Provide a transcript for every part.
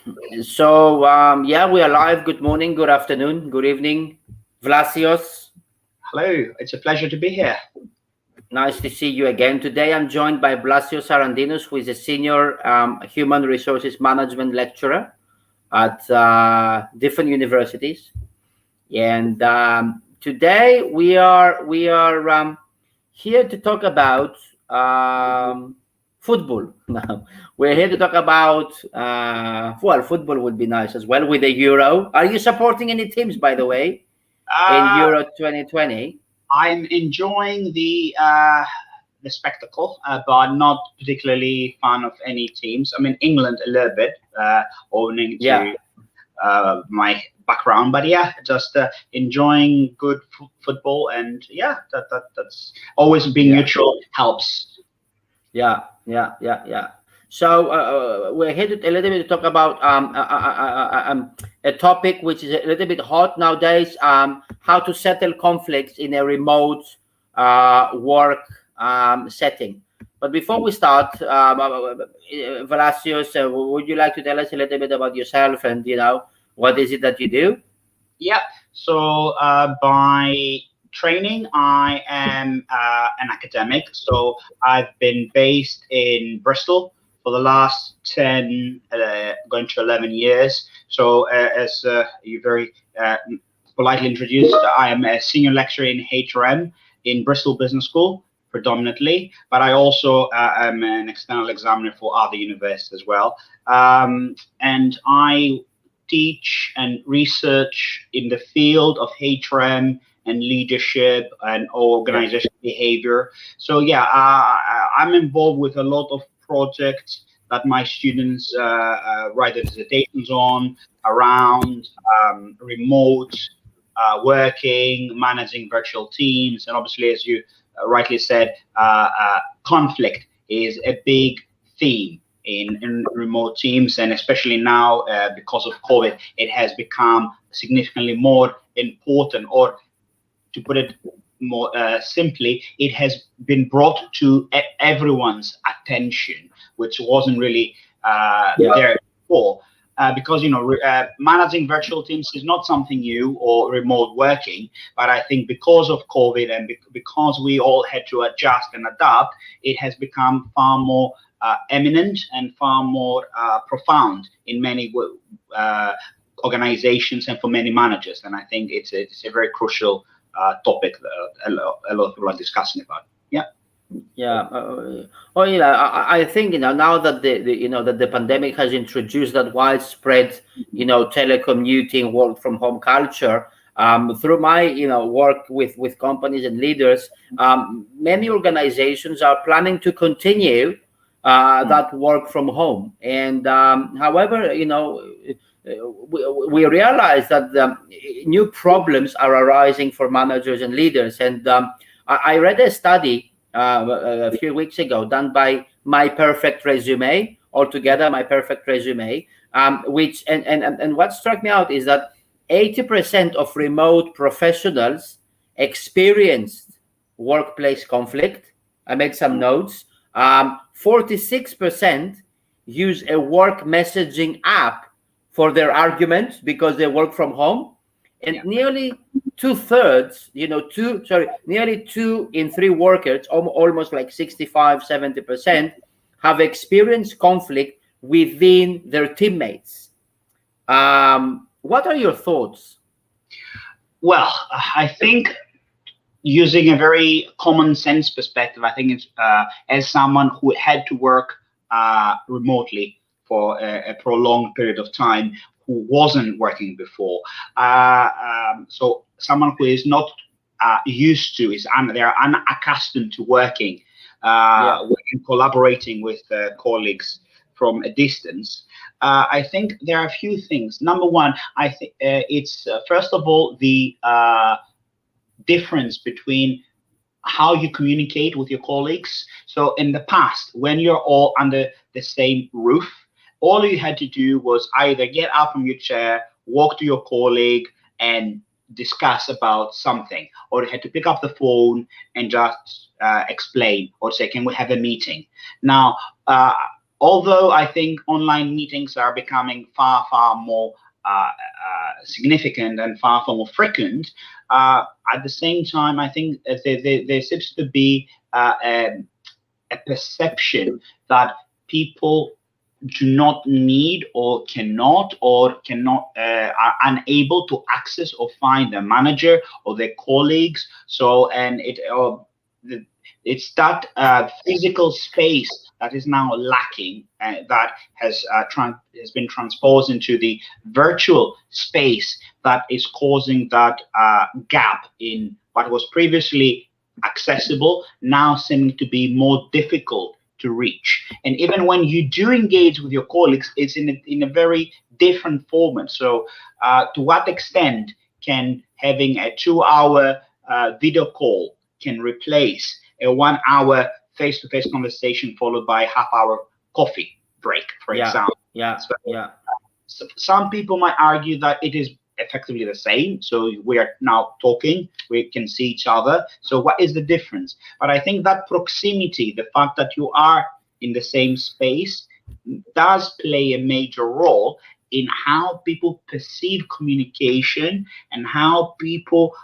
Yeah, we are live. Good morning, good afternoon, good evening. Vlasios, Hello, it's a pleasure to be here. nice to see you again. Today I'm joined by Vlasios Sarantinos, who is a senior human resources management lecturer at different universities. And today we are here to talk about football. Now we're here to talk about football would be nice as well with the Euro. Are you supporting any teams, by the way, in Uh, Euro 2020? I'm enjoying the spectacle, but not particularly fan of any teams. I mean, England a little bit, owing Yeah, to my background, but yeah, just enjoying good football, and yeah, that's always being yeah. neutral helps. Yeah. So we're here to, a little bit to talk about a topic which is a little bit hot nowadays: how to settle conflicts in a remote work setting. But before we start, Valasios, would you like to tell us a little bit about yourself and what is it that you do? Yeah. So by training, I am an academic. So I've been based in Bristol for the last 10, going to 11 years. So as you very politely introduced, I am a senior lecturer in HRM in Bristol Business School predominantly, but I also am an external examiner for other universities as well. And I teach and research in the field of HRM and leadership and Yeah. organizational behavior. So yeah, I'm involved with a lot of projects that my students write their dissertations on around remote working, managing virtual teams, and obviously, as you rightly said, conflict is a big theme in remote teams, and especially now because of COVID, it has become significantly more important. Or to put it more simply, it has been brought to everyone's attention, which wasn't really Yeah. there before. Because managing virtual teams is not something new or remote working, but I think because of COVID and because we all had to adjust and adapt, it has become far more eminent and far more profound in many organizations and for many managers. And I think it's a very crucial topic that a lot of people are discussing about. Yeah. Yeah. I think now that the pandemic has introduced that widespread telecommuting, work from home culture. Through my work with companies and leaders, many organizations are planning to continue Mm. that work from home. And however, we realize that new problems are arising for managers and leaders. And I read a study a few weeks ago done by MyPerfectResume, altogether MyPerfectResume, which and what struck me out is that 80% of remote professionals experienced workplace conflict. I made some notes. 46% use a work messaging app for their arguments because they work from home, and Yeah. nearly two-thirds, nearly 2 in 3 workers, almost like 65-70%, have experienced conflict within their teammates. What are your thoughts? Well, I think using a very common sense perspective, I think it's as someone who had to work remotely for a prolonged period of time, who wasn't working before. So someone who is not used to they're unaccustomed to working Yeah. and collaborating with colleagues from a distance. I think there are a few things. Number one, I think it's first of all the difference between how you communicate with your colleagues. So in the past, when you're all under the same roof, all you had to do was either get up from your chair, walk to your colleague, and discuss about something, or you had to pick up the phone and just explain or say, "Can we have a meeting?" Now, although I think online meetings are becoming far, far more significant and far, far more frequent, at the same time, I think there seems to be a perception that people do not need or cannot are unable to access or find their manager or their colleagues. So, and it's that physical space that is now lacking, that has been transposed into the virtual space, that is causing that gap in what was previously accessible, now seeming to be more difficult to reach. And even when you do engage with your colleagues, it's in a very different format. So to what extent can having a 2 hour video call can replace a 1 hour face-to-face conversation followed by a half-hour coffee break, for example? So some people might argue that it is effectively the same. So we are now talking, we can see each other. So what is the difference? But I think that proximity, the fact that you are in the same space, does play a major role in how people perceive communication and how people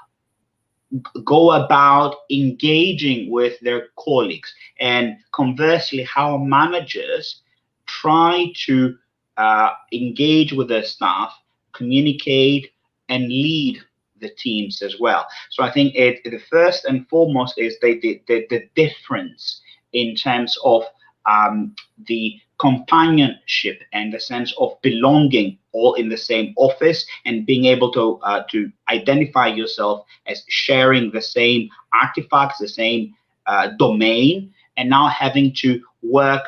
go about engaging with their colleagues, and conversely how managers try to engage with their staff, communicate, and lead the teams as well. So I think the first and foremost is the difference in terms of the companionship and the sense of belonging all in the same office, and being able to identify yourself as sharing the same artifacts, the same domain, and now having to work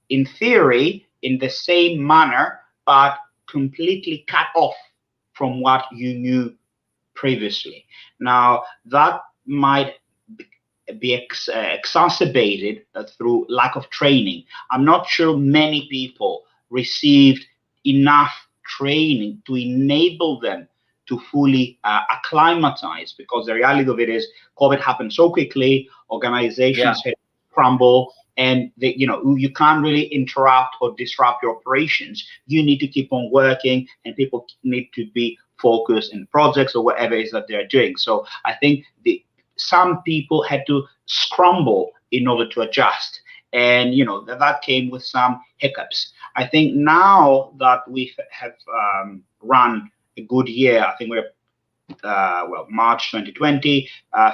in theory in the same manner, but completely cut off from what you knew previously. Now that might be exacerbated through lack of training. I'm not sure many people received enough training to enable them to fully acclimatize, because the reality of it is COVID happened so quickly, organizations had to crumble, and you can't really interrupt or disrupt your operations. You need to keep on working, and people need to be focused in projects or whatever it is that they're doing. So I think some people had to scramble in order to adjust, and that came with some hiccups. I think now that we have run a good year, I think we're March 2020,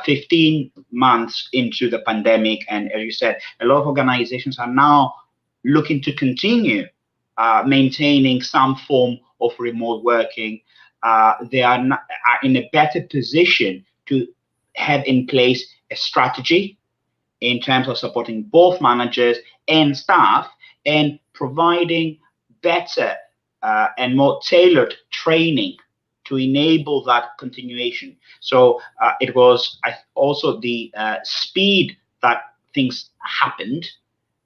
15 months into the pandemic, and as you said, a lot of organizations are now looking to continue maintaining some form of remote working. They are in a better position to have in place a strategy in terms of supporting both managers and staff, and providing better and more tailored training to enable that continuation. So it was also the speed that things happened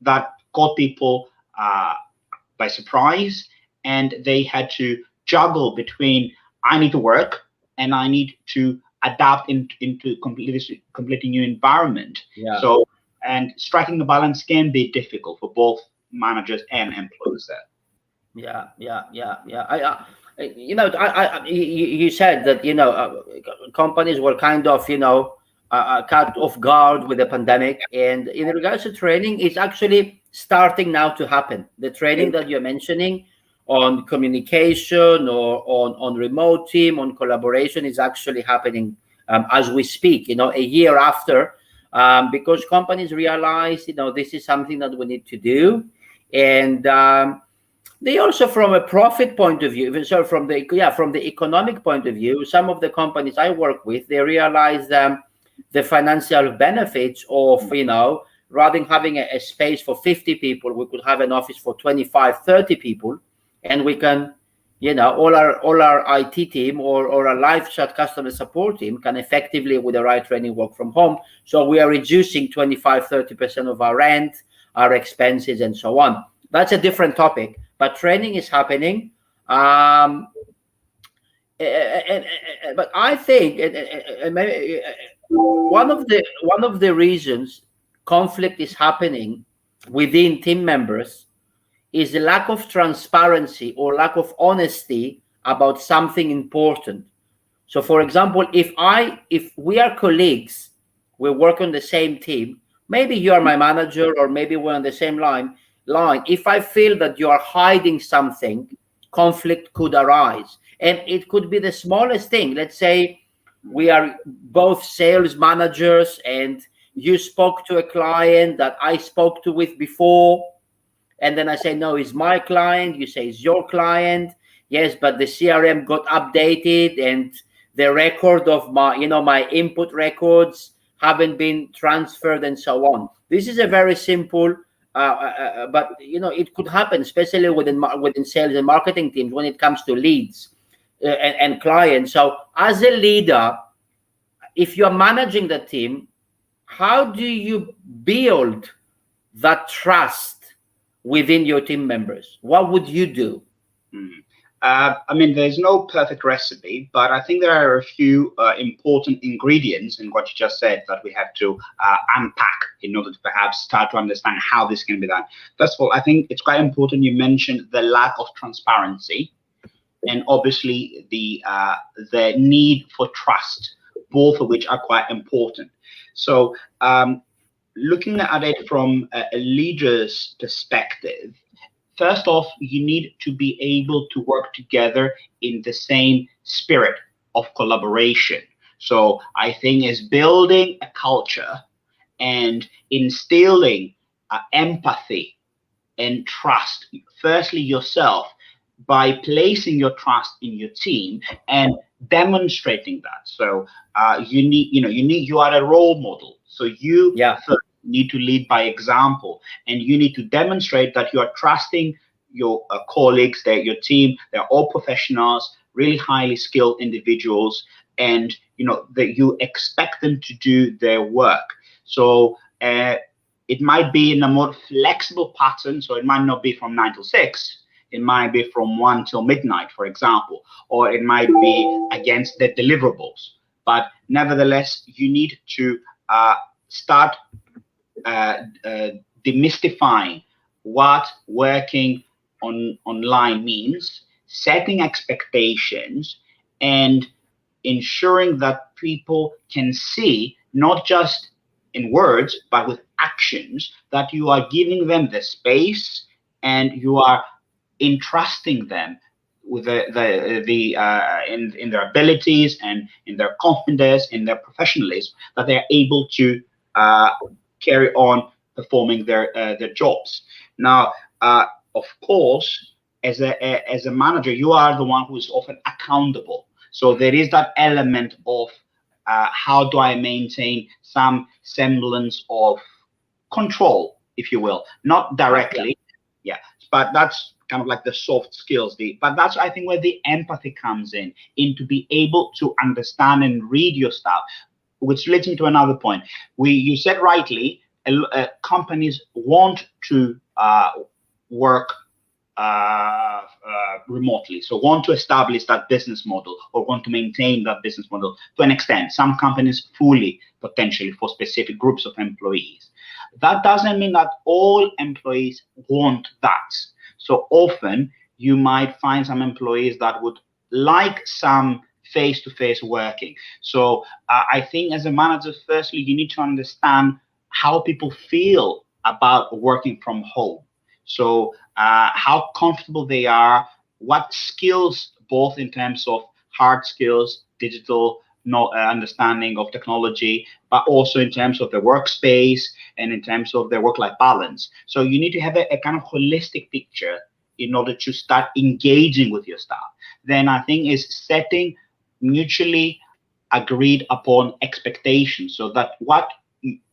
that caught people by surprise, and they had to juggle between, I need to work and I need to adapt into completely new environment. So, and striking the balance can be difficult for both managers and employees there. You said that companies were kind of caught off guard with the pandemic, and in regards to training, it's actually starting now to happen. The training that you're mentioning on communication or on remote team, on collaboration, is actually happening as we speak, a year after, because companies realize, this is something that we need to do. And they also, from a profit point of view, so from the economic point of view, some of the companies I work with, they realize the financial benefits of, rather than having a space for 50 people, we could have an office for 25, 30 people, and we can, all our IT team or our live chat customer support team can effectively, with the right training, work from home. So we are reducing 25, 30% of our rent, our expenses, and so on. That's a different topic, but training is happening. But I think one of the reasons conflict is happening within team members is the lack of transparency or lack of honesty about something important. So for example, if we are colleagues, we work on the same team, maybe you are my manager or maybe we're on the same line. If I feel that you are hiding something, conflict could arise. And it could be the smallest thing. Let's say we are both sales managers and you spoke to a client that I spoke to with before, and then I say, no, it's my client. You say it's your client. Yes, but the CRM got updated and the record of my input records haven't been transferred and so on. This is a very simple, but it could happen, especially within sales and marketing teams when it comes to leads and clients. So as a leader, if you're managing the team, how do you build that trust within your team members? What would you do? I mean, there's no perfect recipe, but I think there are a few important ingredients in what you just said that we have to unpack in order to perhaps start to understand how this can be done. First of all, I think it's quite important you mentioned the lack of transparency and obviously the need for trust, both of which are quite important. So looking at it from a leader's perspective, first off, you need to be able to work together in the same spirit of collaboration. So I think is building a culture and instilling empathy and trust, firstly yourself, by placing your trust in your team and demonstrating that. So you are a role model. So you first need to lead by example, and you need to demonstrate that you are trusting your colleagues, your team. They're all professionals, really highly skilled individuals, and that you expect them to do their work. So it might be in a more flexible pattern. So it might not be from 9 to 6. It might be from 1 till midnight, for example, or it might be against the deliverables. But nevertheless, you need to start demystifying what working online means, setting expectations, and ensuring that people can see, not just in words, but with actions, that you are giving them the space and you are entrusting them with in their abilities and in their confidence, in their professionalism, that they are able to carry on performing their jobs. Now, of course, as a manager, you are the one who is often accountable. So there is that element of how do I maintain some semblance of control, if you will, not directly, but that's kind of like the soft skills. But that's, I think, where the empathy comes in to be able to understand and read your stuff, which leads me to another point. You said rightly, companies want to work remotely, so want to establish that business model or want to maintain that business model to an extent. Some companies fully, potentially, for specific groups of employees. That doesn't mean that all employees want that. So often you might find some employees that would like some face-to-face working. So I think as a manager, firstly, you need to understand how people feel about working from home. So how comfortable they are, what skills, both in terms of hard skills, digital understanding of technology, but also in terms of their workspace and in terms of their work-life balance. So you need to have a kind of holistic picture in order to start engaging with your staff. Then I think is setting mutually agreed upon expectations, so that what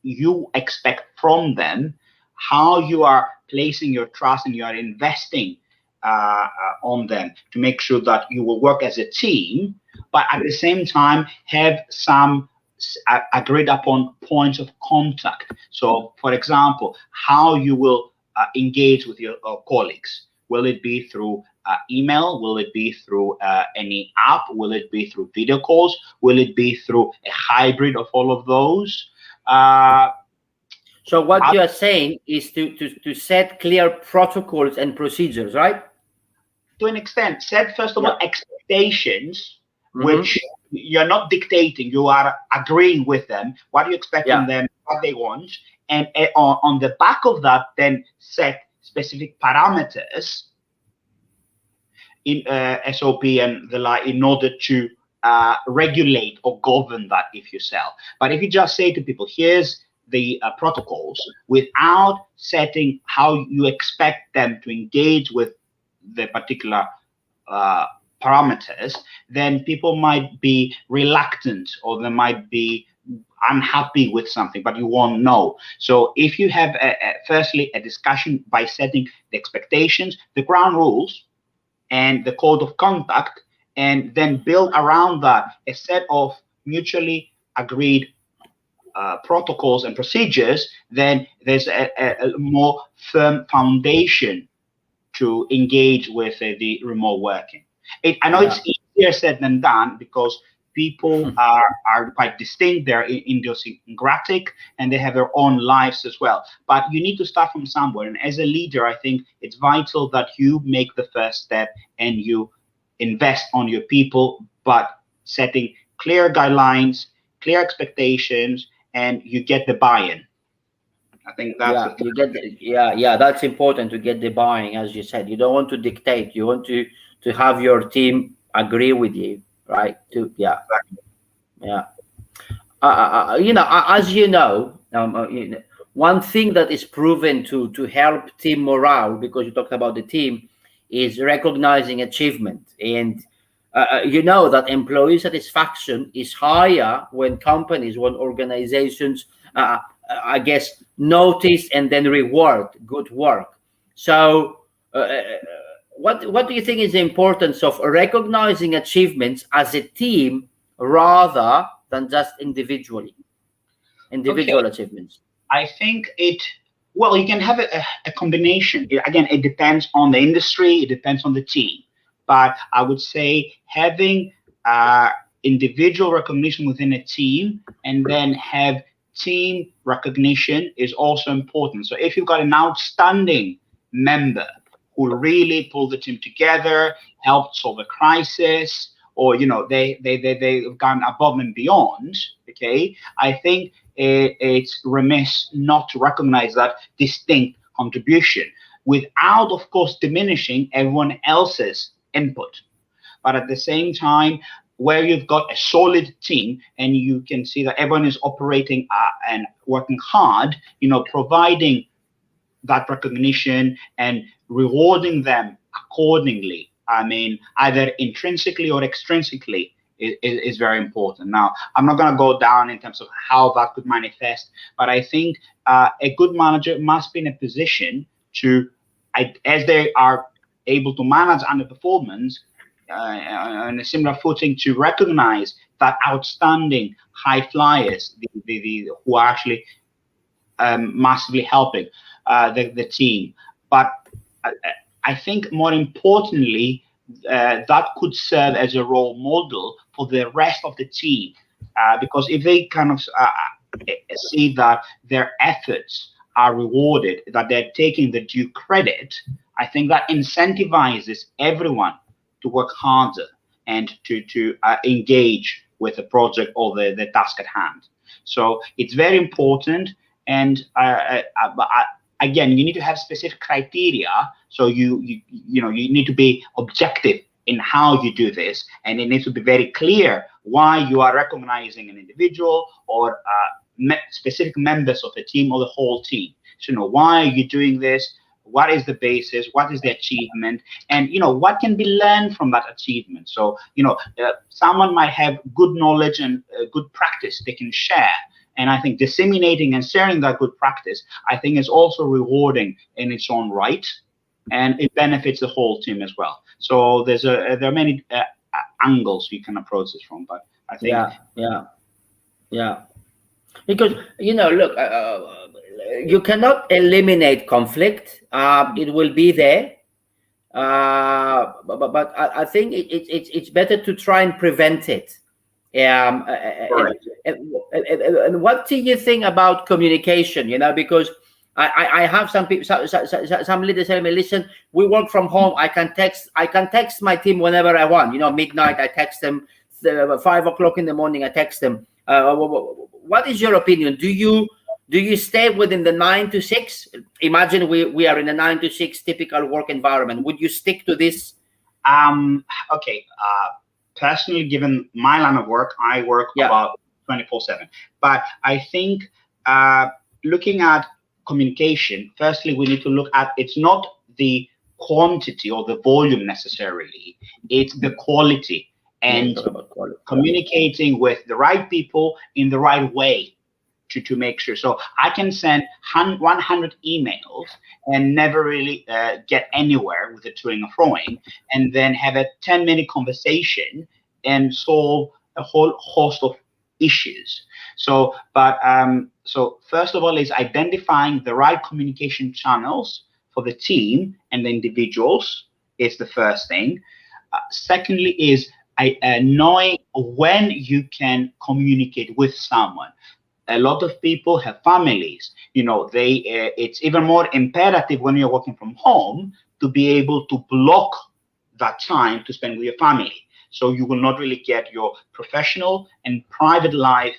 you expect from them, how you are placing your trust and you are investing on them to make sure that you will work as a team, but at the same time have some agreed upon points of contact. So, for example, how you will engage with your colleagues. Will it be through email? Will it be through any app? Will it be through video calls? Will it be through a hybrid of all of those? So what you are saying is to set clear protocols and procedures, right? To an extent, set first of all expectations, Mm-hmm. which you're not dictating, you are agreeing with them, what you expect from them, what they want, and on the back of that, then set specific parameters in SOP and the like in order to regulate or govern that if you sell. But if you just say to people, here's the protocols, without setting how you expect them to engage with the particular parameters, then people might be reluctant or they might be unhappy with something, but you won't know. So if you have firstly a discussion by setting the expectations, the ground rules, and the code of conduct, and then build around that a set of mutually agreed protocols and procedures, then there's a more firm foundation to engage with the remote working. I know it's easier said than done because people are quite distinct, they're idiosyncratic, and they have their own lives as well. But you need to start from somewhere. And as a leader, I think it's vital that you make the first step and you invest on your people, but setting clear guidelines, clear expectations, and you get the buy-in. I think that's you get that's important to get the buy-in, as you said. You don't want to dictate. You want to have your team agree with you, right? As you know, one thing that is proven to help team morale, because you talked about the team, is recognizing achievement. And you know that employee satisfaction is higher when organizations I guess notice and then reward good work. So what do you think is the importance of recognizing achievements as a team rather than just individual achievements? I think well, you can have a combination. Again, it depends on the industry, it depends on the team. But I would say having individual recognition within a team and then have team recognition is also important. So if you've got an outstanding member who really pulled the team together, helped solve a crisis, or they've gone above and beyond, okay, I think it's remiss not to recognize that distinct contribution without, of course, diminishing everyone else's input. But at the same time, where you've got a solid team and you can see that everyone is operating and working hard, providing that recognition and rewarding them accordingly, I mean, either intrinsically or extrinsically, is very important. Now, I'm not going to go down in terms of how that could manifest, but I think a good manager must be in a position to, as they are able to manage underperformance, on a similar footing, to recognize that outstanding high flyers, who are actually massively helping the team. But I think more importantly, that could serve as a role model for the rest of the team, because if they kind of see that their efforts are rewarded, that they're taking the due credit, I think that incentivizes everyone to work harder and to engage with the project or the task at hand. So it's very important. And again, you need to have specific criteria. So you need to be objective in how you do this, and it needs to be very clear why you are recognizing an individual or specific members of the team or the whole team. So why are you doing this? What is the basis? What is the achievement? And what can be learned from that achievement? So someone might have good knowledge and good practice they can share. And I think disseminating and sharing that good practice, I think, is also rewarding in its own right, and it benefits the whole team as well. So there are many angles you can approach this from, but I think because look, you cannot eliminate conflict. It will be there, but I think it's better to try and prevent it. Um, Correct. and what do you think about communication? Because I have some people, some leaders tell me, listen, we work from home. I can text my team whenever I want. Midnight I text them, 5 o'clock in the morning I text them. What is your opinion? Do you stay within the 9 to 6? Imagine we are in a 9 to 6 typical work environment. Would you stick to this? Okay. Personally, given my line of work, I work Yeah, about 24/7. But I think looking at communication, firstly, we need to look at it's not the quantity or the volume necessarily, it's the quality yeah. and Talk about quality. communicating with the right people in the right way to make sure. So I can send 100 emails and never really get anywhere with the toing and froing, and then have a 10-minute conversation and solve a whole host of issues. So first of all, is identifying the right communication channels for the team and the individuals is the first thing. Secondly, is knowing when you can communicate with someone. A lot of people have families. They it's even more imperative when you're working from home to be able to block that time to spend with your family, so you will not really get your professional and private life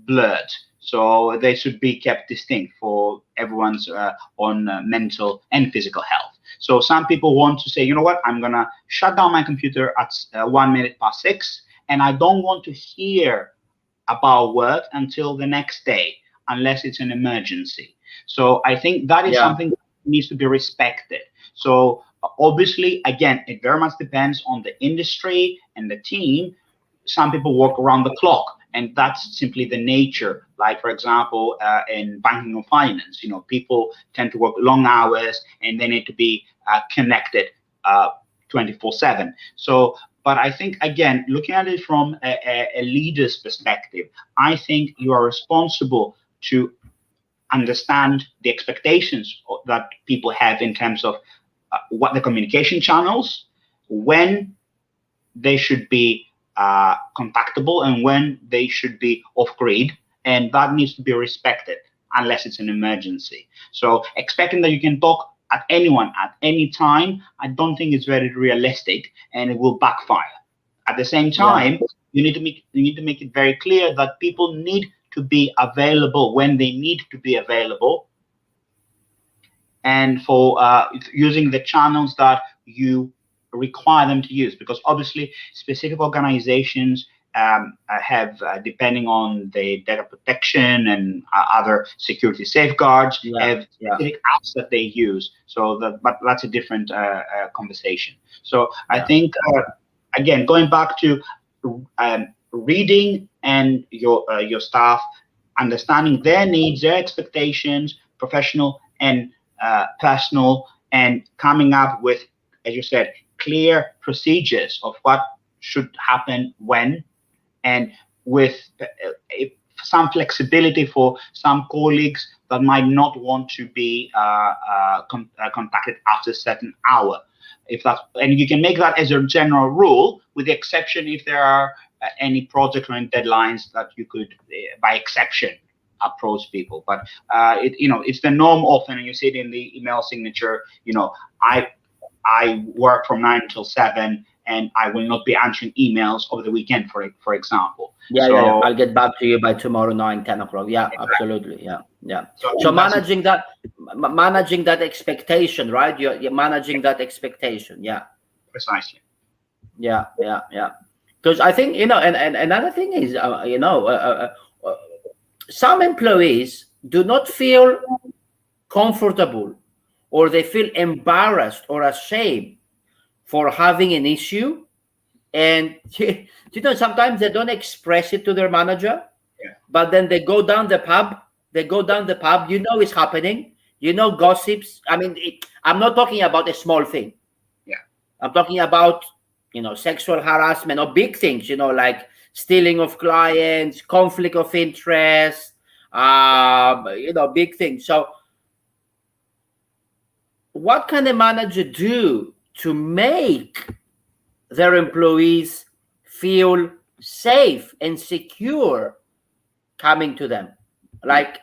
blurred. So they should be kept distinct for everyone's on mental and physical health. So some people want to say, you know what, I'm gonna shut down my computer at 1 minute past 6, and I don't want to hear about work until the next day, unless it's an emergency. So I think that is Yeah, something that needs to be respected. So obviously, again, it very much depends on the industry and the team. Some people work around the clock, and that's simply the nature. Like, for example, in banking or finance, people tend to work long hours and they need to be connected 24/7. So, but I think, again, looking at it from a leader's perspective, I think you are responsible to understand the expectations that people have in terms of what the communication channels, when they should be contactable and when they should be off grid, and that needs to be respected unless it's an emergency. So expecting that you can talk at anyone at any time, I don't think it's very realistic, and it will backfire. At the same yeah, time, you need to make it very clear that people need to be available when they need to be available, and for using the channels that you require them to use, because obviously specific organizations have, depending on the data protection and other security safeguards, yeah, have yeah, specific apps that they use. So but that's a different conversation. So I yeah, think, again, going back to reading and your staff, understanding their needs, their expectations, professional and personal, and coming up with, as you said, clear procedures of what should happen when, and with some flexibility for some colleagues that might not want to be contacted after a certain hour. If that, and you can make that as a general rule, with the exception if there are any project or any deadlines that you could, by exception, approach people. But it's the norm often, and you see it in the email signature. I work from 9 until 7, and I will not be answering emails over the weekend, for example. yeah. So I'll get back to you by tomorrow 9, 10 o'clock. Yeah, absolutely. Yeah, yeah. so I So think that's managing that expectation, right? You're managing that expectation. Yeah, precisely. yeah, yeah, yeah. Because I think, and another thing is, some employees do not feel comfortable, or they feel embarrassed or ashamed for having an issue, and sometimes they don't express it to their manager, Yeah, but then they go down the pub, it's happening, gossips. I mean, I'm not talking about a small thing. yeah, I'm talking about, sexual harassment, or big things, like stealing of clients, conflict of interest, big things. So what can a manager do to make their employees feel safe and secure coming to them, like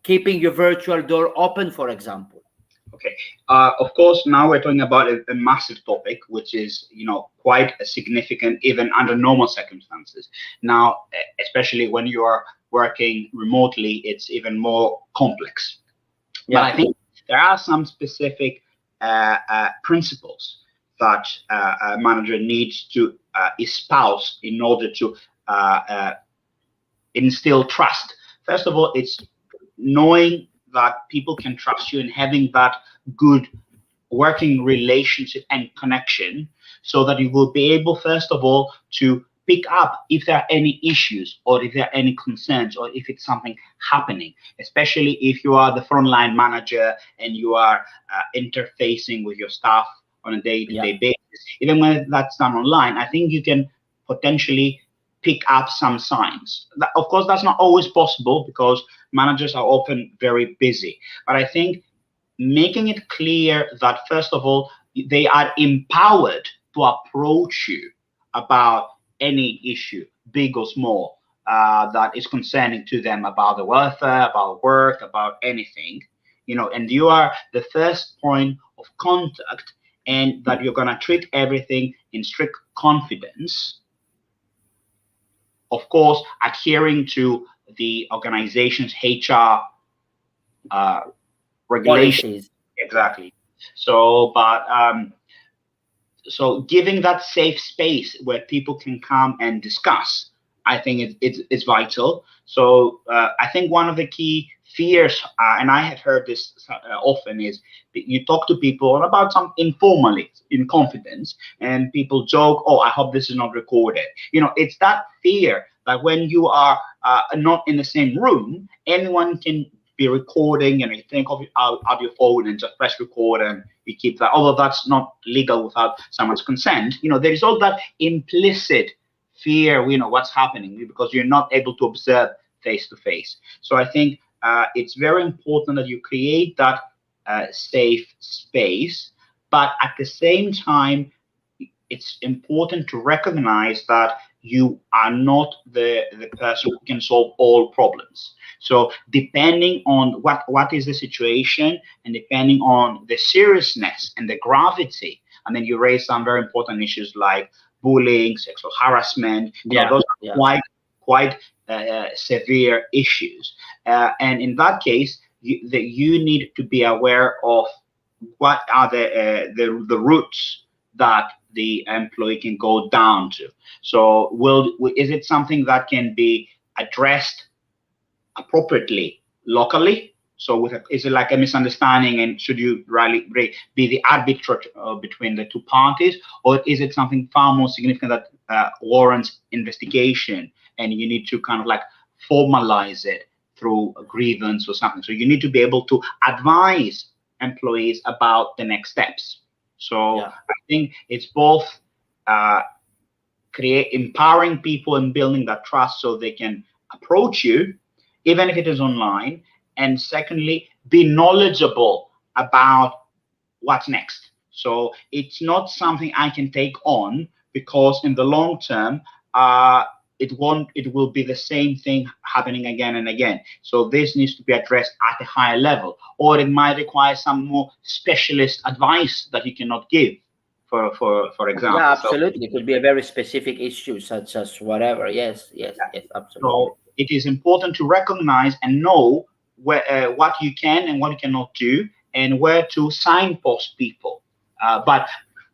keeping your virtual door open, for example. Okay. Of course, now we're talking about a massive topic, which is, quite a significant, even under normal circumstances. Now, especially when you are working remotely, it's even more complex. But I Yeah. think there are some specific principles that a manager needs to espouse in order to instill trust. First of all, it's knowing that people can trust you and having that good working relationship and connection, so that you will be able, first of all, to pick up if there are any issues or if there are any concerns or if it's something happening, especially if you are the frontline manager and you are interfacing with your staff on a day-to-day Yeah. basis. Even when that's done online, I think you can potentially pick up some signs. Of course, that's not always possible because managers are often very busy, but I think making it clear that, first of all, they are empowered to approach you about any issue, big or small, that is concerning to them, about the welfare, about work, about anything, and you are the first point of contact, and that you're going to treat everything in strict confidence, of course, adhering to the organization's HR uh, regulation. Policies. Yeah. Exactly. So, but so giving that safe space where people can come and discuss, I think it's vital. So I think one of the key fears, and I have heard this often, is that you talk to people about some informally, in confidence, and people joke, "Oh, I hope this is not recorded." It's that fear that when you are not in the same room, anyone can be recording, and you think of it out your phone and just press record and you keep that. Although that's not legal without someone's consent, there is all that implicit fear, what's happening, because you're not able to observe face to face. So I think it's very important that you create that safe space, but at the same time, it's important to recognize that you are not the person who can solve all problems. So depending on what is the situation, and depending on the seriousness and the gravity, and then you raise some very important issues like bullying, sexual harassment. Yeah. Those are Yeah. quite severe issues, and in that case, you need to be aware of what are the routes that the employee can go down to. So is it something that can be addressed appropriately locally? So is it like a misunderstanding, and should you really be the arbiter between the two parties, or is it something far more significant that warrants investigation, and you need to kind of like formalize it through a grievance or something? So you need to be able to advise employees about the next steps. So Yeah. I think it's both uh, empowering people and building that trust so they can approach you, even if it is online. And secondly, be knowledgeable about what's next. So it's not something I can take on, because in the long term, it will be the same thing happening again and again. So this needs to be addressed at a higher level, or it might require some more specialist advice that you cannot give, for Yeah, example. So absolutely. It could be a very specific issue, such as whatever. Yes, yes, yeah. yes, absolutely. So it is important to recognize and know what you can and what you cannot do, and where to signpost people. But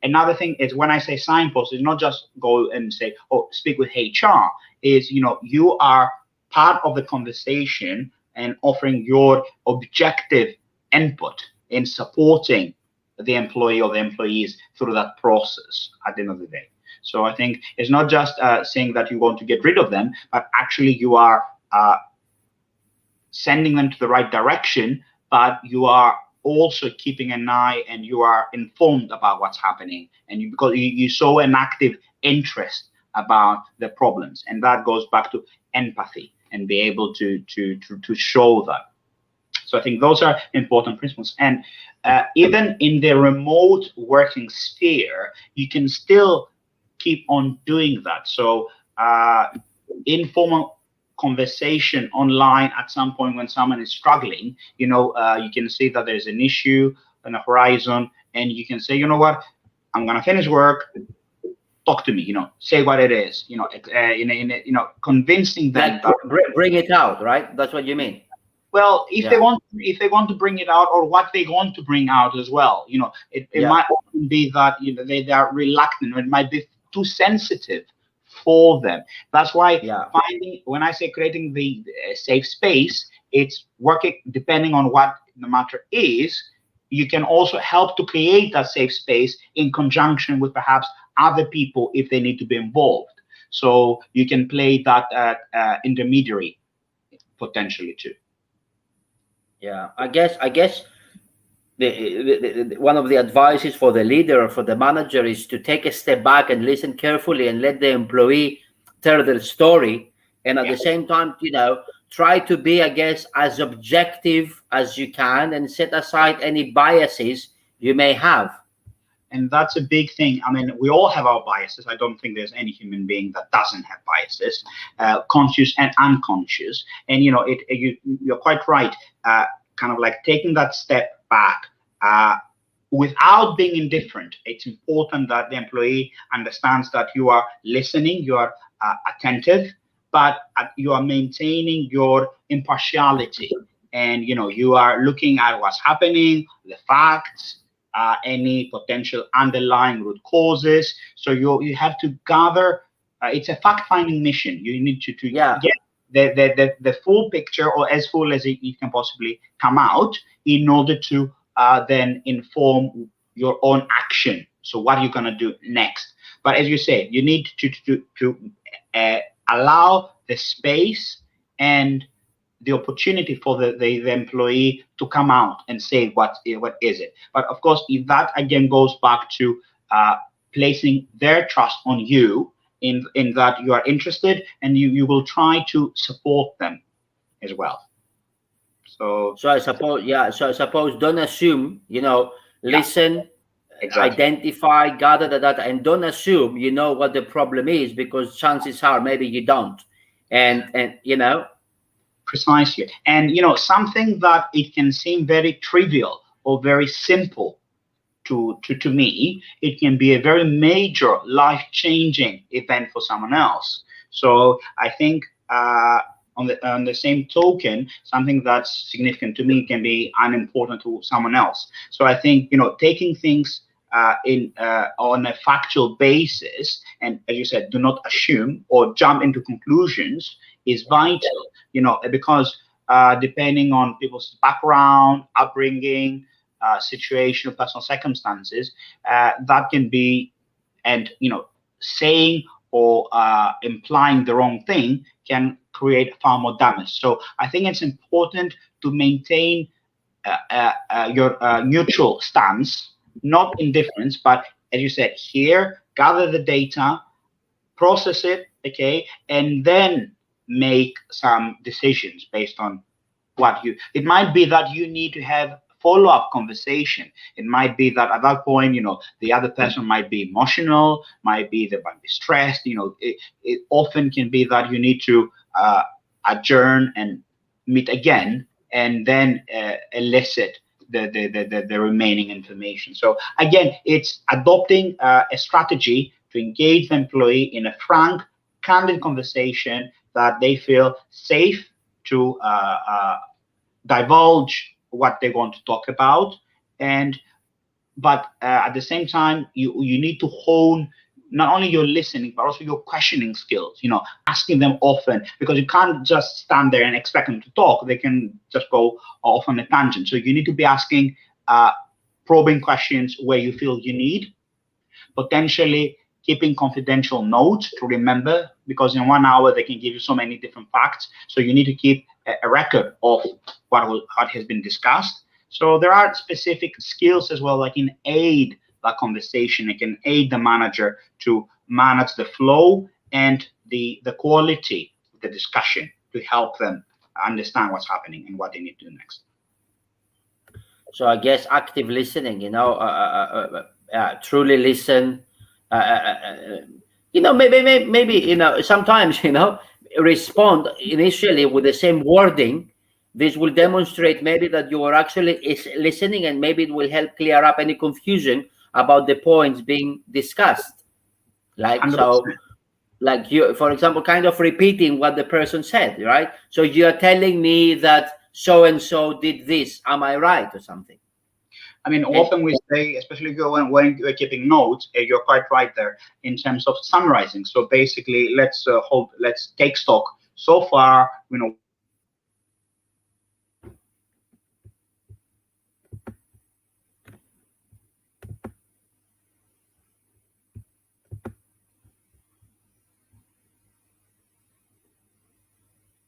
another thing is, when I say signpost, it's not just go and say, "Oh, speak with HR." Is you are part of the conversation and offering your objective input in supporting the employee or the employees through that process at the end of the day. So I think it's not just saying that you want to get rid of them, but actually you are sending them to the right direction, but you are also keeping an eye and you are informed about what's happening, and because you show an active interest about the problems, and that goes back to empathy and be able to show that. So I think those are important principles. And even in the remote working sphere, you can still keep on doing that. So informal conversation online at some point when someone is struggling. You can see that there's an issue on the horizon, and you can say, you know what, I'm gonna finish work. Talk to me. Say what it is. Convincing them Like that. bring it out, right? That's what you mean. Well, if they Yeah. want, to bring it out, or what they want to bring out as well. It Yeah. might often be that they are reluctant, or it might be too sensitive for them. That's why Yeah. when I say creating the safe space, it's working depending on what the matter is. You can also help to create that safe space in conjunction with perhaps other people if they need to be involved. So you can play that intermediary potentially too. Yeah. I guess one of the advices for the leader or for the manager is to take a step back and listen carefully and let the employee tell their story, and at Yeah. the same time, try to be, I guess, as objective as you can and set aside any biases you may have. And that's a big thing. I mean, we all have our biases. I don't think there's any human being that doesn't have biases, conscious and unconscious. And you're quite right. Kind of like taking that step back, without being indifferent. It's important that the employee understands that you are listening, you are attentive, but you are maintaining your impartiality, and you are looking at what's happening, the facts, any potential underlying root causes. So you have to gather. It's a fact-finding mission. You need to Yeah. get the full picture, or as full as it can possibly come out, in order to then inform your own action. So what are you gonna do next? But as you say, you need to uh, allow the space and the opportunity for the employee to come out and say what is it. But of course, if that again goes back to placing their trust on you, in that you are interested, and you will try to support them as well. So So I suppose, yeah. So I suppose, don't assume, yeah, listen, exactly. identify, gather the data, and don't assume you know what the problem is, because chances are maybe you don't. And Precisely. And something that it can seem very trivial or very simple to me, it can be a very major life-changing event for someone else. So I think, on the same token, something that's significant to me can be unimportant to someone else. So I think, taking things in on a factual basis, and as you said, do not assume or jump into conclusions, is vital. Because depending on people's background, upbringing, situation, personal circumstances, that can be, and saying or implying the wrong thing can create far more damage. So I think it's important to maintain your neutral stance, not indifference, but as you said here, gather the data, process it, okay, and then make some decisions based on it might be that you need to have follow-up conversation. It might be that at that point, the other person might be emotional, they might be stressed. It often can be that you need to adjourn and meet again, and then elicit the remaining information. So again, it's adopting a strategy to engage the employee in a frank, candid conversation that they feel safe to divulge what they want to talk about. And but at the same time, you need to hone not only your listening but also your questioning skills, asking them often, because you can't just stand there and expect them to talk. They can just go off on a tangent. So you need to be asking probing questions where you feel you need, potentially keeping confidential notes to remember, because in 1 hour they can give you so many different facts. So you need to keep a record of what has been discussed. So there are specific skills as well that can aid that conversation. It can aid the manager to manage the flow and the quality of the discussion, to help them understand what's happening and what they need to do next. So I guess active listening, truly listen, uh, uh, uh, maybe sometimes respond initially with the same wording. This will demonstrate maybe that you are actually is listening, and maybe it will help clear up any confusion about the points being discussed. Like, so 100%. like, you, for example, kind of repeating what the person said, right? So you are telling me that so and so did this, am I right, or something? I mean, And often we say, especially if when you're keeping notes, you're quite right there in terms of summarizing. So basically, let's take stock. So far, what has been discussed.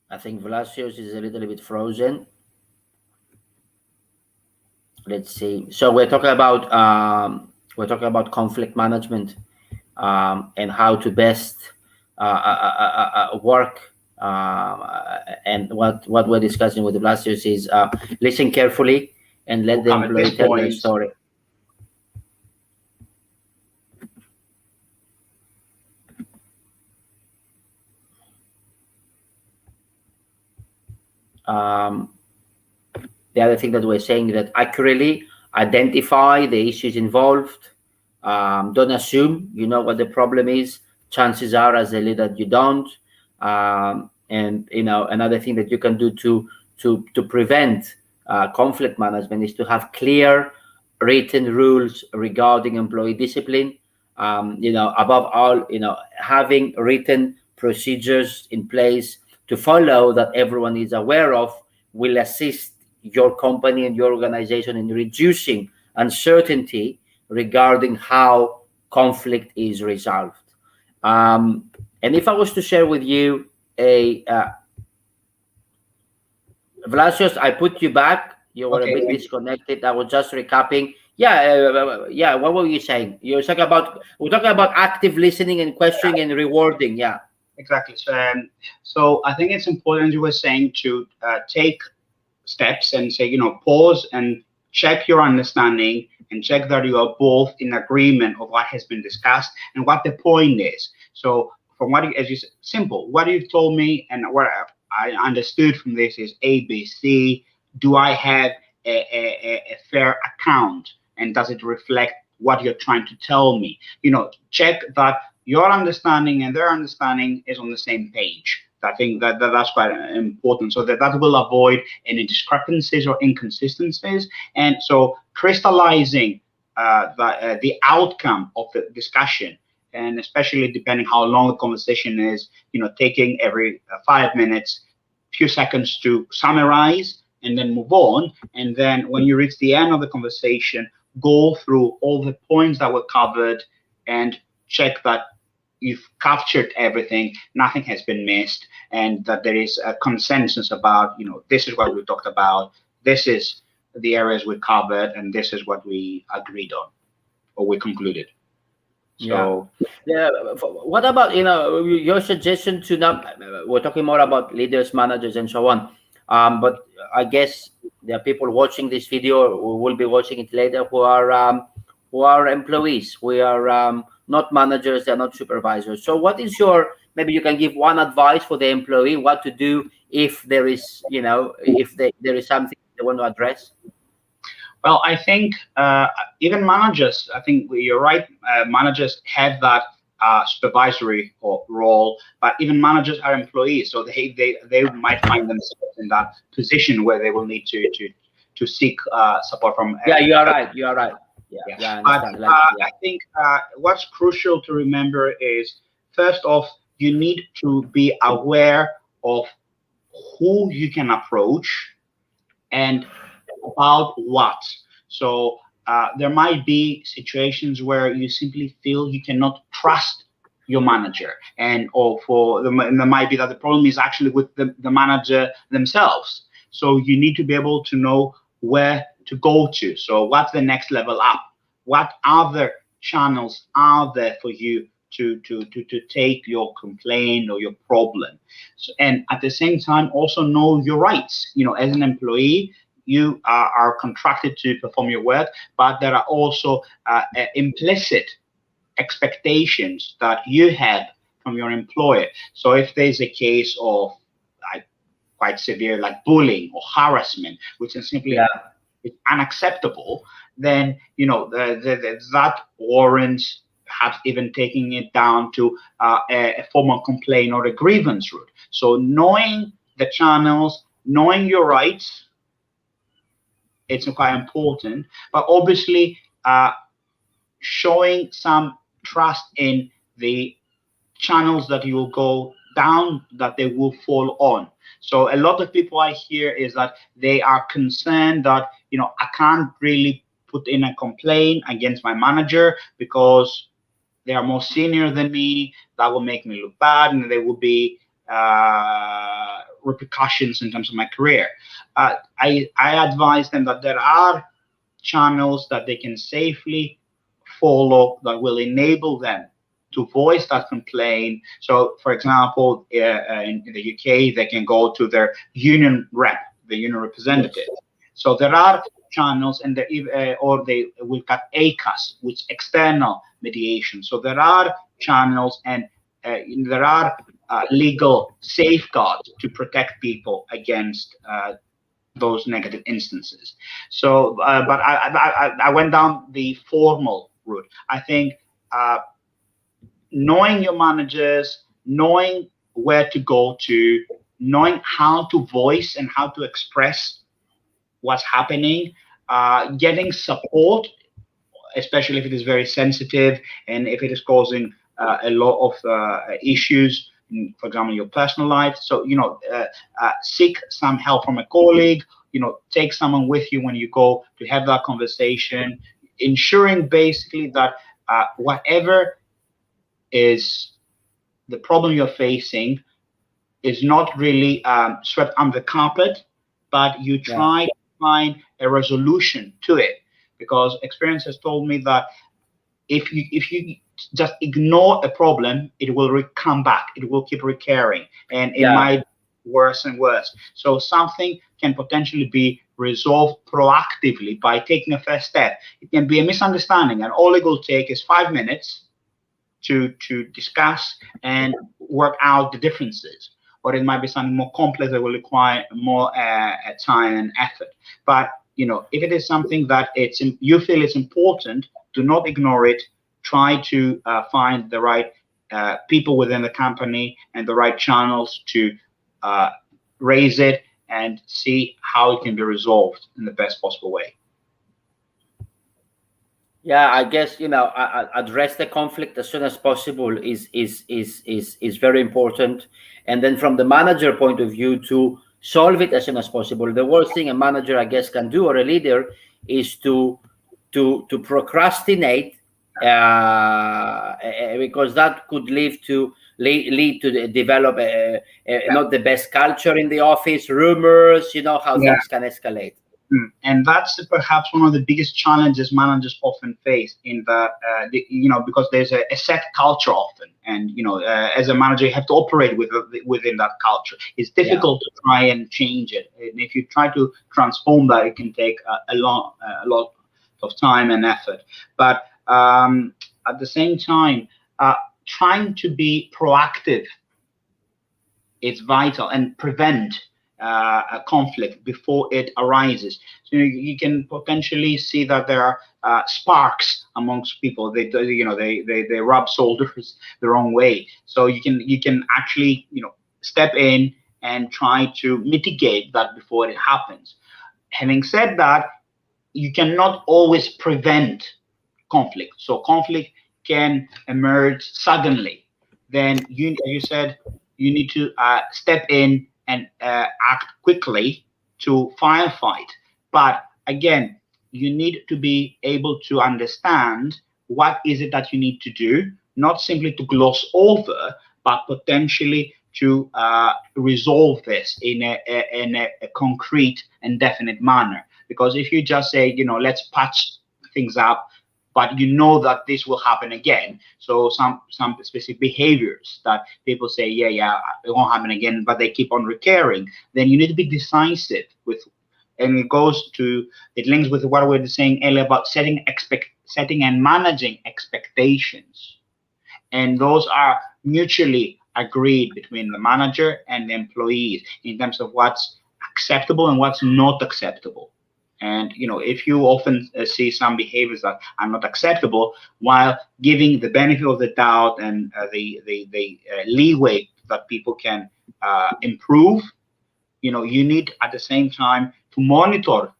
I think Vlasios is a little bit frozen. Let's see. So we're talking about conflict management, and how to best work. And what we're discussing with the Vlasios is, listen carefully and let We'll the cover this employee tell their point. story. Um, the other thing that we're saying is that accurately identify the issues involved. Don't assume you know what the problem is. Chances are, as a leader, you don't. And another thing that you can do to prevent conflict management is to have clear written rules regarding employee discipline. Above all, having written procedures in place to follow that everyone is aware of will assist your company and your organization in reducing uncertainty regarding how conflict is resolved. And if I was to share with you a Vlasios, I put you back. You were a Okay, bit thank you. disconnected. I was just recapping. Yeah, yeah. What were you saying? We're talking about active listening and questioning and rewarding. Yeah. Exactly. So I think it's important, you were saying, to take steps and say, pause and check your understanding and check that you are both in agreement of what has been discussed and what the point is. So from what you, as you said, simple, what you've told me and what I understood from this is A, B, C. Do I have a fair account, and does it reflect what you're trying to tell me? Check that your understanding and their understanding is on the same page. I think that's quite important, so that will avoid any discrepancies or inconsistencies, and so crystallizing the outcome of the discussion, and especially depending how long the conversation is, taking every 5 minutes, few seconds to summarize and then move on, and then when you reach the end of the conversation, go through all the points that were covered and check that you've captured everything, nothing has been missed, and that there is a consensus about, this is what we talked about, this is the areas we covered, and this is what we agreed on or we concluded. Yeah. So Yeah. What about your suggestion to now? We're talking more about leaders, managers, and so on. But I guess there are people watching this video who will be watching it later who are employees. We are not managers. They're not supervisors. So what is your, maybe you can give one advice for the employee what to do if there is there is something they want to address. well, I think even managers, I think you're right. Managers have that supervisory role, but even managers are employees, so they might find themselves in that position where they will need to seek support from. Yeah, you are right. You are right. Yeah, Yeah, yeah, I but understand. Like, yeah. I think what's crucial to remember is, first off, you need to be aware of who you can approach and about what. So there might be situations where you simply feel you cannot trust your manager, and or and there might be that the problem is actually with the manager themselves. So you need to be able to know where to go to. So what's the next level up? What other channels are there for you to take your complaint or your problem? So, and at the same time, also know your rights. As an employee, you are contracted to perform your work, but there are also implicit expectations that you have from your employer. So if there's a case of quite severe like bullying or harassment, which is simply Yeah. unacceptable, then that warrants perhaps even taking it down to a formal complaint or a grievance route. So knowing the channels, knowing your rights, it's quite important. But obviously, showing some trust in the channels that you will go down, that they will fall on. So a lot of people I hear is that they are concerned that I can't really put in a complaint against my manager because they are more senior than me. That will make me look bad, and there will be repercussions in terms of my career. I advise them that there are channels that they can safely follow that will enable them to voice that complaint. So, for example, in the UK, they can go to their union rep, the union representative. Yes. So there are channels, and we've got ACAS, which external mediation. So there are channels, and there are legal safeguards to protect people against those negative instances. So, but I went down the formal route. I think knowing your managers, knowing where to go to, knowing how to voice and how to express what's happening, getting support, especially if it is very sensitive and if it is causing a lot of issues, for example, in your personal life. So, seek some help from a colleague, take someone with you when you go to have that conversation, ensuring basically that whatever is the problem you're facing is not really swept under the carpet, but you try to find a resolution to it. Because experience has told me that if you just ignore a problem, it will come back. It will keep recurring, and it might worse and worse. So something can potentially be resolved proactively by taking a first step. It can be a misunderstanding, and all it will take is 5 minutes to discuss and work out the differences. Or it might be something more complex that will require more time and effort. But if it is something that you feel is important, do not ignore it. Try to find the right people within the company and the right channels to raise it and see how it can be resolved in the best possible way. Yeah, I guess address the conflict as soon as possible is very important, and then from the manager point of view, to solve it as soon as possible. The worst thing a manager, I guess, can do, or a leader, is to procrastinate, because that could lead to develop not the best culture in the office, rumors, how things can escalate. And that's perhaps one of the biggest challenges managers often face, in that because there's a set culture often, and as a manager you have to operate within that culture. It's difficult to try and change it, and if you try to transform that, it can take a lot of time and effort. But at the same time, trying to be proactive, it's vital, and prevent a conflict before it arises. So you can potentially see that there are sparks amongst people. They rub shoulders the wrong way. So you can actually step in and try to mitigate that before it happens. Having said that, you cannot always prevent conflict. So conflict can emerge suddenly. Then as you said, you need to step in and act quickly to firefight. But again, you need to be able to understand what is it that you need to do, not simply to gloss over, but potentially to resolve this in a concrete and definite manner. Because if you just say, let's patch things up, but that this will happen again. So some specific behaviors that people say, yeah, it won't happen again, but they keep on recurring. Then you need to be decisive with and it links with what we were saying earlier about setting and managing expectations, and those are mutually agreed between the manager and the employees in terms of what's acceptable and what's not acceptable. And if you often see some behaviors that are not acceptable, while giving the benefit of the doubt and the leeway that people can improve, you need at the same time to monitor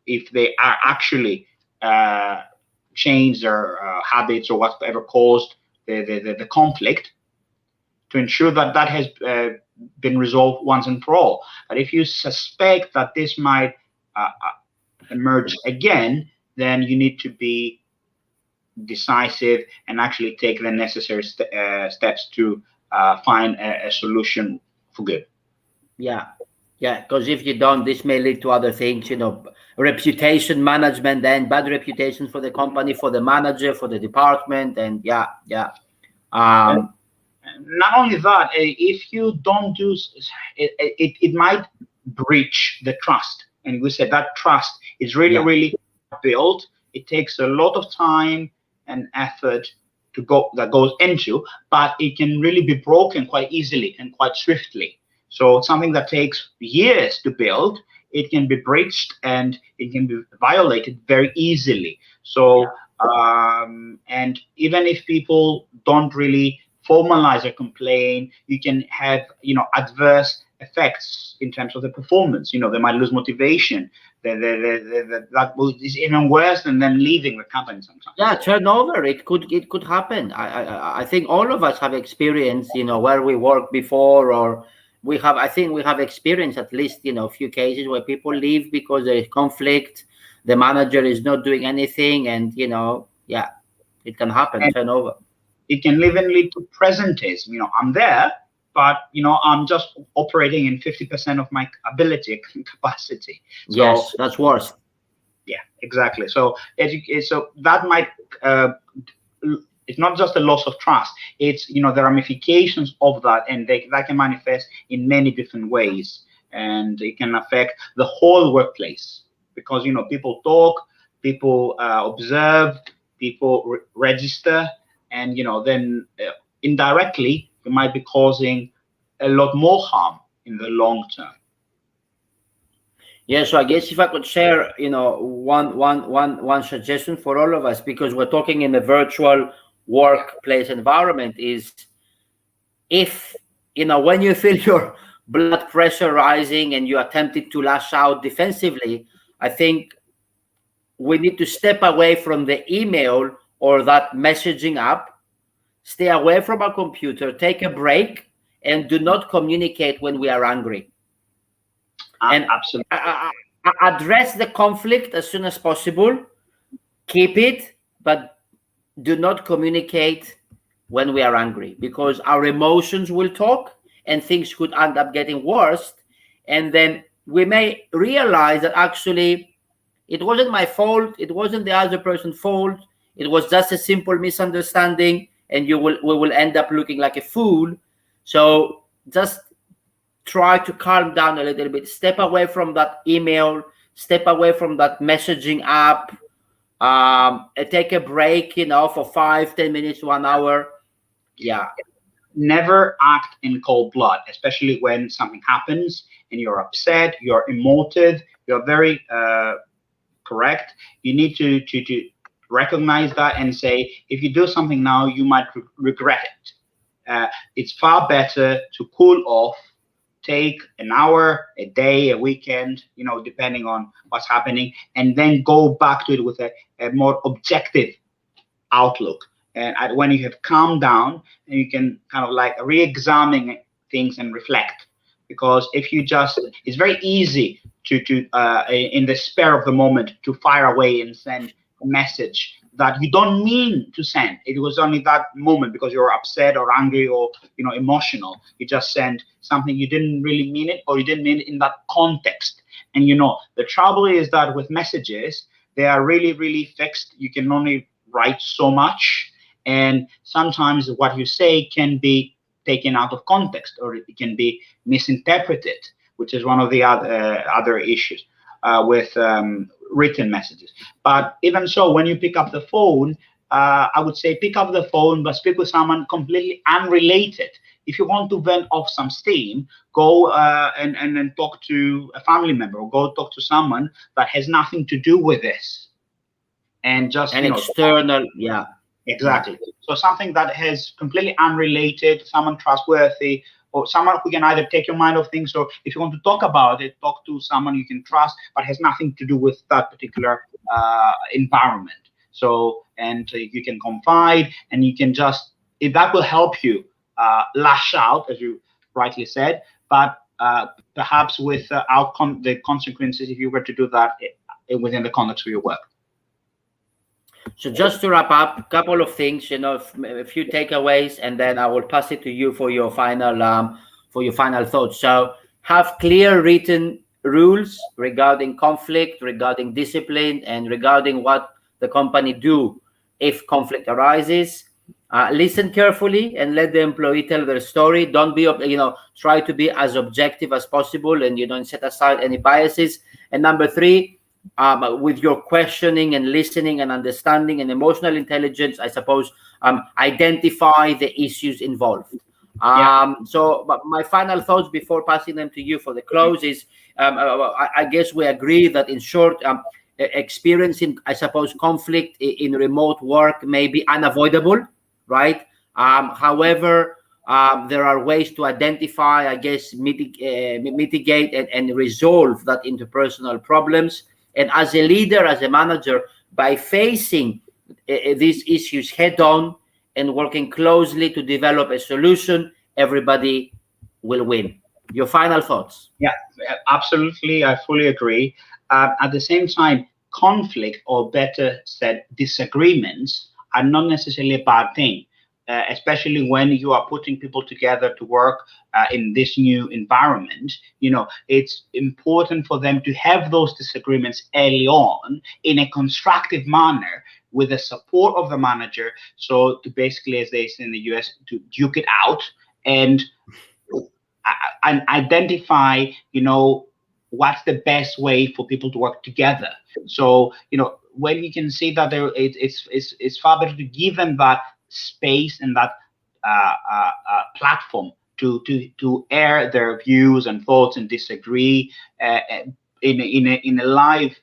if they are actually change their habits or whatever caused the conflict, to ensure that that has been resolved once and for all. But if you suspect that this might emerge again, then you need to be decisive and actually take the necessary steps to find a solution for good. Yeah, because if you don't, this may lead to other things, reputation management, and bad reputation for the company, for the manager, for the department, and not only that, if you don't do it might breach the trust, and we said that trust is really built. It takes a lot of time and effort that goes into, but it can really be broken quite easily and quite swiftly. So something that takes years to build, it can be breached and it can be violated very easily. So and even if people don't really formalize a complaint, you can have adverse effects in terms of the performance. They might lose motivation. That is even worse than them leaving the company sometimes. Yeah, turnover. It could happen. I think all of us have experience, where we worked before, or I think we have experienced at least a few cases where people leave because there is conflict. The manager is not doing anything, and it can happen. And turnover. It can even lead to presenteeism. I'm there, but I'm just operating in 50% of my ability and capacity. So, yes, that's worse. Yeah, exactly. So that might it's not just a loss of trust. It's the ramifications of that, and that can manifest in many different ways, and it can affect the whole workplace, because people talk, people observe, people register. And then indirectly, you might be causing a lot more harm in the long term. Yeah, so I guess if I could share, one suggestion for all of us, because we're talking in a virtual workplace environment, is if when you feel your blood pressure rising and you're attempting to lash out defensively, I think we need to step away from the email or that messaging app, stay away from our computer, take a break, and do not communicate when we are angry. And absolutely, address the conflict as soon as possible. Keep it, but do not communicate when we are angry, because our emotions will talk and things could end up getting worse. And then we may realize that actually it wasn't my fault, it wasn't the other person's fault, it was just a simple misunderstanding, and we will end up looking like a fool. So just try to calm down a little bit, step away from that email, step away from that messaging app, take a break, for 5-10 minutes, 1 hour. Yeah. Never act in cold blood, especially when something happens and you're upset, you're emotive, you're very correct. You need to recognize that and say, if you do something now, you might regret it. It's far better to cool off, take an hour, a day, a weekend, depending on what's happening, and then go back to it with a more objective outlook. And when you have calmed down, and you can kind of like re-examine things and reflect. Because if you it's very easy to in the spur of the moment, to fire away and send a message that you don't mean to send. It was only that moment because you're upset or angry or emotional. You just sent something, you didn't really mean it, or you didn't mean it in that context. And the trouble is that with messages, they are really, really fixed. You can only write so much, and sometimes what you say can be taken out of context, or it can be misinterpreted, which is one of the other issues. with written messages. But even so, when you pick up the phone, I would say pick up the phone, but speak with someone completely unrelated. If you want to vent off some steam, go and talk to a family member, or go talk to someone that has nothing to do with this, and just An external, yeah. Exactly. So something that has completely unrelated, someone trustworthy, or someone who can either take your mind off things, or if you want to talk about it, talk to someone you can trust, but has nothing to do with that particular environment. So, and you can confide, and you can just, if that will help you lash out, as you rightly said, but perhaps without the consequences if you were to do that within the context of your work. So just to wrap up, a couple of things, a few takeaways, and then I will pass it to you for your final thoughts. So have clear written rules regarding conflict, regarding discipline, and regarding what the company do if conflict arises. Listen carefully and let the employee tell their story. Don't be, try to be as objective as possible, and set aside any biases. And number three, with your questioning and listening and understanding and emotional intelligence, I suppose, identify the issues involved. So but my final thoughts before passing them to you for the close is, I guess we agree that, in short, experiencing, I suppose, conflict in remote work may be unavoidable, right? However, there are ways to identify, I guess, mitigate and resolve that interpersonal problems. And as a leader, as a manager, by facing these issues head on and working closely to develop a solution, everybody will win. Your final thoughts? Yeah, absolutely. I fully agree. At the same time, conflict, or better said, disagreements, are not necessarily a bad thing. Especially when you are putting people together to work in this new environment, it's important for them to have those disagreements early on in a constructive manner with the support of the manager. So to basically, as they say in the US, to duke it out and identify, what's the best way for people to work together. So, when you can see that it's far better to give them that space and that platform to air their views and thoughts and disagree in a live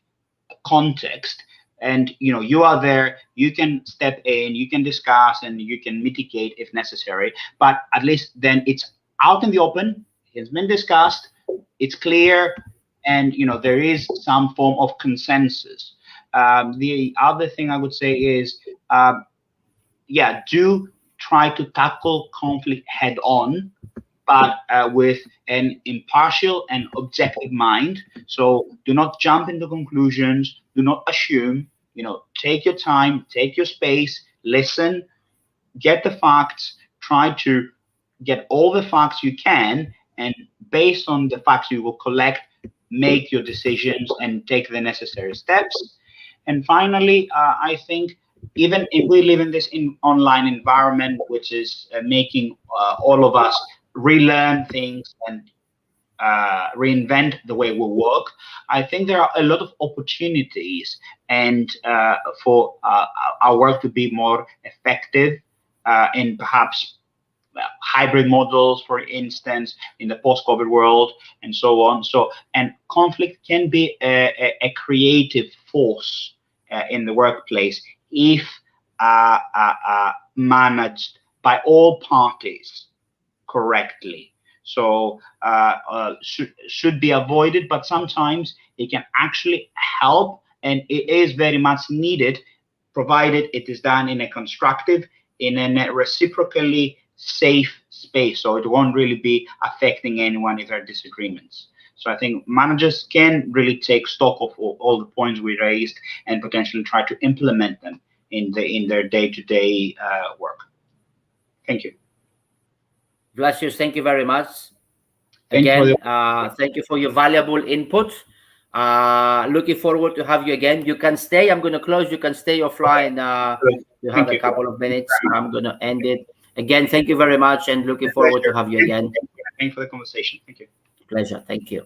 context. And you are there, you can step in, you can discuss, and you can mitigate if necessary, but at least then it's out in the open, it's been discussed, it's clear, and there is some form of consensus. The other thing I would say is, do try to tackle conflict head on, but with an impartial and objective mind. So do not jump into conclusions, do not assume, take your time, take your space, listen, get the facts, try to get all the facts you can, and based on the facts you will collect, make your decisions and take the necessary steps. And finally, I think, even if we live in this online environment, which is making all of us relearn things and reinvent the way we work, I think there are a lot of opportunities and for our work to be more effective in perhaps hybrid models, for instance, in the post-COVID world, and so on. So, and conflict can be a creative force in the workplace if managed by all parties correctly. So should be avoided, but sometimes it can actually help, and it is very much needed, provided it is done in a constructive, in a reciprocally safe space, so it won't really be affecting anyone if there are disagreements. So I think managers can really take stock of all the points we raised and potentially try to implement them in their day-to-day work. Thank you. Vlasios, thank you very much. Again, thank you for your valuable input. Looking forward to have you again. You can stay. I'm going to close. You can stay offline. You have a couple of minutes. I'm going to end it. Again, thank you very much, and looking forward to have you again. Thank you for the conversation. Thank you. Pleasure. Thank you.